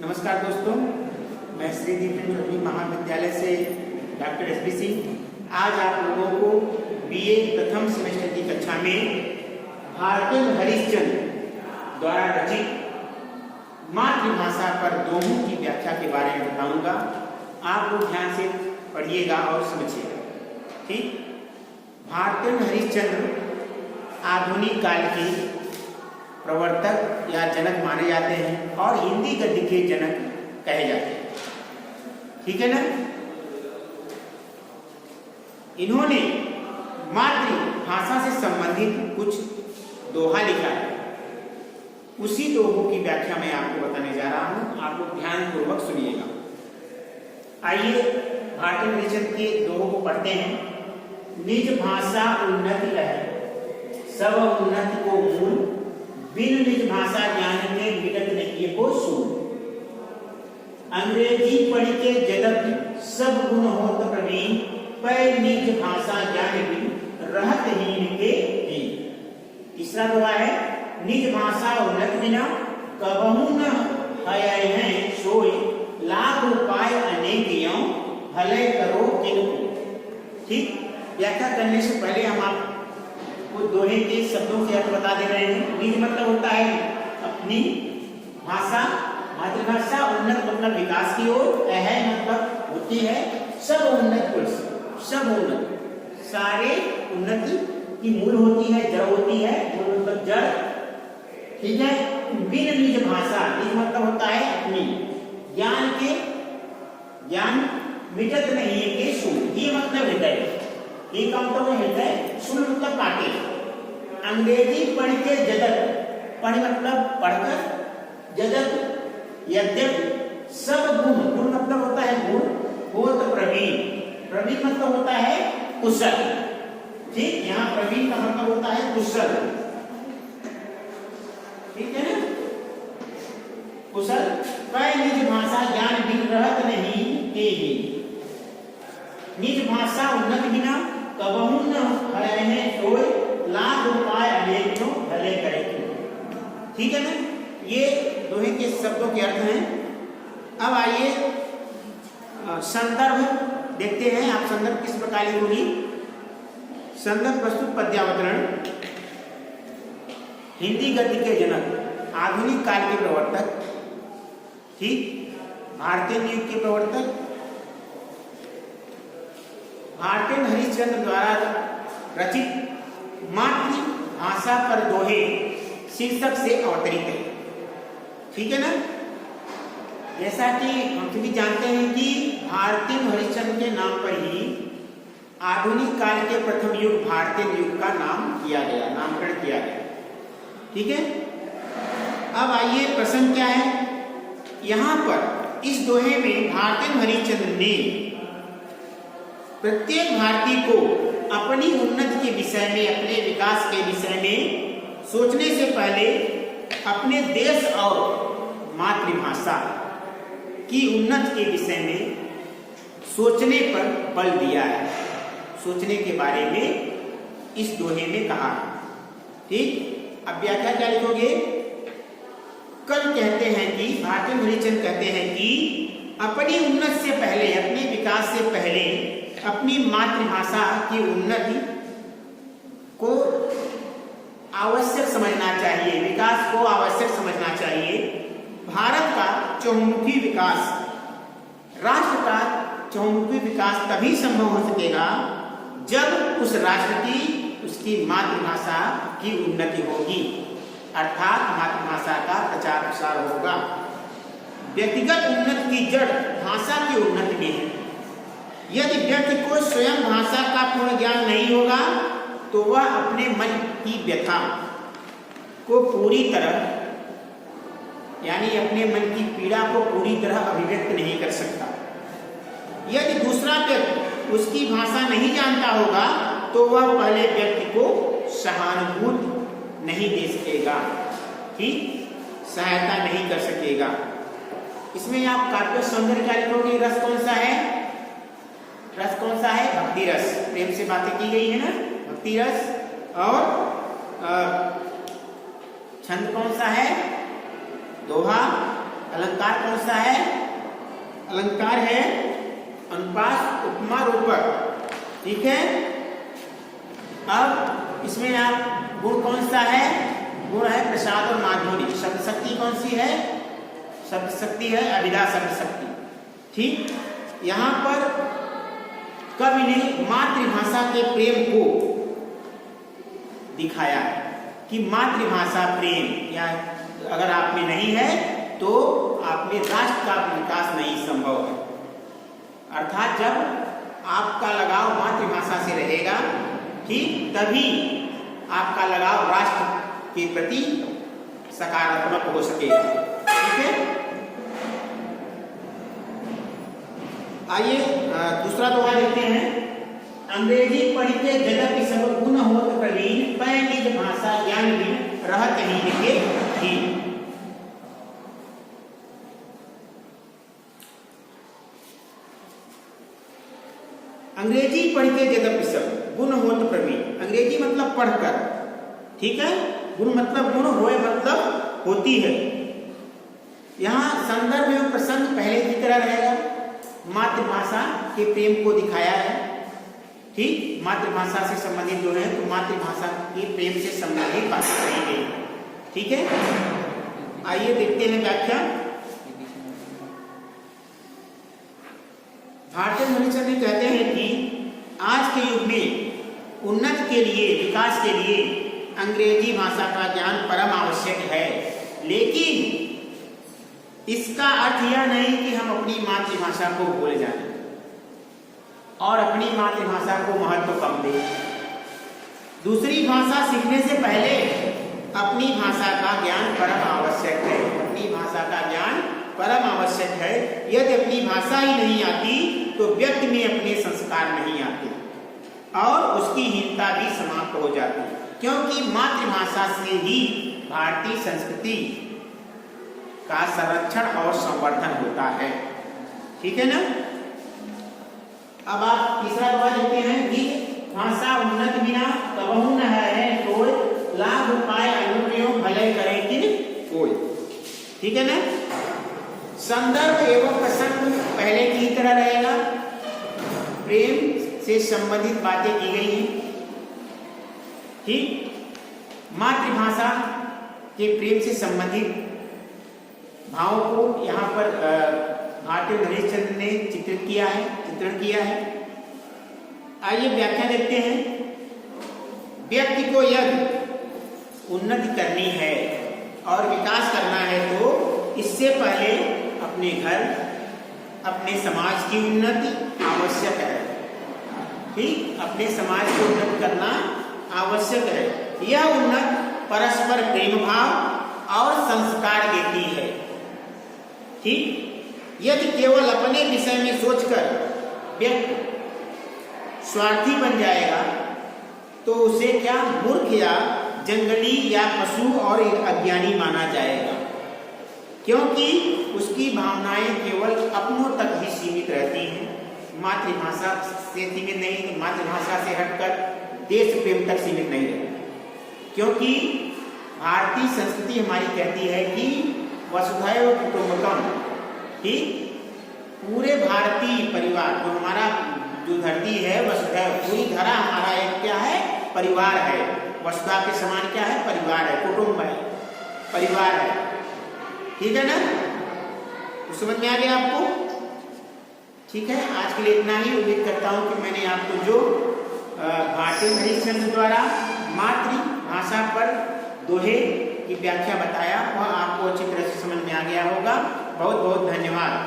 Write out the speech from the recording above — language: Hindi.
नमस्कार दोस्तों, मैं श्री दीपेंद्र चौधरी महाविद्यालय से डॉक्टर एस बी सिंह आज आप लोगों को बीए प्रथम सेमेस्टर की कक्षा में भारतेंदु हरिश्चंद्र द्वारा रचित मातृभाषा पर दोहों की व्याख्या के बारे में बताऊंगा। आप लोग ध्यान से पढ़िएगा और समझिएगा। ठीक, भारतेंदु हरिश्चंद्र आधुनिक काल के प्रवर्तक या जनक माने जाते हैं और हिंदी गद्य के जनक कहे जाते हैं। ठीक है ना। इन्होंने मातृभाषा से संबंधित कुछ दोहा लिखा है। उसी दोहों की व्याख्या मैं आपको बताने जा रहा हूं। आप लोग ध्यान पूर्वक सुनिएगा। आइए भारतेंदु हरिश्चंद्र के दोहों को पढ़ते हैं। निज भाषा उन्नति रहे, सब उन्नति को मूल, बिन निज भाषा ज्ञान के मिटत नहीं को सूल। अंग्रेजी पढ़ के जदपि सब गुण होत प्रवीण, पै निज भाषा ज्ञान बिन रहत हीन के हीन। तीसरा दोहा है, निज भाषा उन्नत बिना कबहू न है सोई, लाख उपाय अनेक यों भले करो किनको। ठीक, व्याख्या करने से पहले हम आप वो दोहे के शब्दों के अर्थ बता दे रहे हैं। निज मतलब होता है अपनी भाषा, मातृभाषा। उन्नत मतलब विकास की ओर, है मतलब होती है सब उन्नत कुल, सब उन्नत, सारे उन्नति की मूल होती है, जड़ होती है, मूल मतलब जड़। ठीक है। बिन निज भाषा, निज मतलब होता है अपनी, ज्ञान के, ज्ञान मिटत नहीं है के सूल, ये मतलब हृदय, ये काम तो हृदय, सुन मतलब काटे। अंग्रेजी पढ़ के जदत, पढ़ मतलब पढ़कर, जदत यद्यप सब गुण, गुण मतलब होता है गुण, होत प्रवीण, प्रवीण मतलब होता है कुशल। ठीक, यहाँ प्रवीण का मतलब होता है कुशल। ठीक है ना, कुशल। पै निज भाषा ज्ञान बिन रहत नहीं के ही, निज भाषा उन्नत बिना कबहू न है सोई, लाख उपाय अनेक जो भले करे। ठीक है ना। ये दोहे के शब्दों के अर्थ हैं। अब आइए संदर्भ देखते हैं। आप संदर्भ किस प्रकार लिखोगी। संदर्भ प्रस्तुत पद्यावतरण, हिंदी गद्य के जनक, आधुनिक काल के प्रवर्तक। ठीक, भारतेंदु युग के प्रवर्तक भारतेंदु हरिश्चंद्र द्वारा रचित मातृभाषा पर दोहे शीर्षक से अवतरित है। ठीक है ना। जैसा कि हम सभी जानते हैं कि भारतेंदु हरिश्चंद्र के नाम पर ही आधुनिक काल के प्रथम युग भारतेंदु युग का नाम किया गया, नामकरण किया गया। ठीक है। अब आइए प्रश्न क्या है। यहां पर इस दोहे में भारतेंदु हरिश्चंद्र ने प्रत्येक भारतीय को अपनी उन्नति के विषय में, अपने विकास के विषय में सोचने से पहले अपने देश और मातृभाषा की उन्नति के विषय में सोचने पर बल दिया है, सोचने के बारे में इस दोहे में कहा है। ठीक, अब व्याख्या क्या लिखोगे। कल कहते हैं कि भारतेंदु हरिश्चंद्र कहते हैं कि अपनी उन्नति से पहले, अपने विकास से पहले अपनी मातृभाषा की उन्नति को आवश्यक समझना चाहिए, विकास को आवश्यक समझना चाहिए। भारत का चहुमुखी विकास, राष्ट्र का चहुमुखी विकास तभी संभव हो सकेगा जब उस राष्ट्र की, उसकी मातृभाषा की उन्नति होगी, अर्थात मातृभाषा का प्रचार प्रसार होगा। व्यक्तिगत उन्नति की जड़ भाषा की उन्नति में है। यदि व्यक्ति को स्वयं भाषा का पूर्ण ज्ञान नहीं होगा तो वह अपने मन की व्यथा को पूरी तरह, यानी अपने मन की पीड़ा को पूरी तरह अभिव्यक्त नहीं कर सकता। यदि दूसरा व्यक्ति उसकी भाषा नहीं जानता होगा तो वह पहले व्यक्ति को सहानुभूति नहीं दे सकेगा, ठीक, सहायता नहीं कर सकेगा। इसमें आप काव्य सौंदर्य क्या लिखोगे। रस कौन सा है। रस कौन सा है। भक्ति रस, प्रेम से बातें की गई है ना, भक्ति रस। और छंद कौन सा है। दोहा। अलंकार कौन सा है? अलंकार है अनुप्रास उपमा रूपक। ठीक है, अब इसमें आप गुण कौन सा है? गुण है प्रसाद और माधुर्य। शब्द शक्ति कौन सी है? शब्द शक्ति है अभिधा शब्द शक्ति। ठीक, यहाँ पर कवि ने मातृभाषा के प्रेम को दिखाया है कि मातृभाषा प्रेम क्या है, अगर आप में नहीं है तो आप में राष्ट्र का विकास नहीं संभव है। अर्थात जब आपका लगाव मातृभाषा से रहेगा, ठीक, तभी आपका लगाव राष्ट्र के प्रति सकारात्मक हो सकेगा। ठीक है, आइए दूसरा दोहा देखते हैं। अंग्रेजी पढ़िते जगत सब गुण होत प्रवीण, पै निज भाषा ज्ञान बिन रहत ही लिखे ही। अंग्रेजी पढ़िते जगत सब गुण होत प्रवीण। अंग्रेजी मतलब पढ़कर, ठीक है, गुण मतलब गुण, होए मतलब होती है। यहाँ संदर्भ एवं प्रसंग पहले की तरह रहेगा। मातृभाषा के प्रेम को दिखाया है। ठीक, मातृभाषा से संबंधित जो है तो मातृभाषा के प्रेम से संबंधित बातें कही गई। ठीक है, आइए देखते हैं व्याख्या। भारतीय मनुष्य कहते हैं कि आज के युग में उन्नति के लिए, विकास के लिए अंग्रेजी भाषा का ज्ञान परम आवश्यक है, लेकिन इसका अर्थ यह नहीं कि हम अपनी मातृभाषा को भूल जाएं और अपनी मातृभाषा को महत्व कम दें। दूसरी भाषा सीखने से पहले अपनी भाषा का ज्ञान परम आवश्यक है। अपनी भाषा का ज्ञान परम आवश्यक है। यदि अपनी भाषा ही नहीं आती तो व्यक्ति में अपने संस्कार नहीं आते और उसकी हीनता भी समाप्त हो जाती, क्योंकि मातृभाषा से ही भारतीय संस्कृति का संरक्षण और संवर्धन होता है। ठीक है ना। अब आप तीसरा दोहा देखते हैं कि भाषा उन्नत बिना कबहु न है कोई, लाभ उपाय अनुप्रयोग भले करे कि कोई। ठीक है ना। संदर्भ एवं प्रसंग पहले की तरह रहेगा। प्रेम से संबंधित बातें की गई हैं। ठीक, मातृभाषा के प्रेम से संबंधित भावों को यहाँ पर भारतीय हरिश्चंद्र ने चित्रण किया है। आइए व्याख्या देखते हैं। व्यक्ति को यदि उन्नति करनी है और विकास करना है तो इससे पहले अपने घर, अपने समाज की उन्नति आवश्यक है। ठीक, अपने समाज की उन्नति करना आवश्यक है। यह उन्नति परस्पर प्रेम भाव और संस्कार देती है। ठीक, यदि केवल अपने विषय में सोचकर व्यक्ति स्वार्थी बन जाएगा तो उसे क्या मूर्ख या जंगली या पशु और अज्ञानी माना जाएगा, क्योंकि उसकी भावनाएं केवल अपनों तक ही सीमित रहती हैं। मातृभाषा से सीमित नहीं, मातृभाषा से हटकर देश प्रेम तक सीमित नहीं रहती, क्योंकि भारतीय संस्कृति हमारी कहती है कि वसुधैव कुटुंबकम। ठीक, पूरे भारतीय परिवार जो हमारा जो धरती है, वसुधैव, पूरी धरा हमारा एक क्या है, परिवार है। वसुधा के समान क्या है, परिवार है, कुटुंब है, परिवार है। ठीक है ना। तो समझ में आ गया आपको। ठीक है, आज के लिए इतना ही। उम्मीद करता हूँ कि मैंने आपको जो भारतीय हरिश्चंद्र द्वारा मातृभाषा पर दोहे की व्याख्या बताया वह आपको अच्छी तरह से समझ में आ गया होगा। बहुत बहुत धन्यवाद।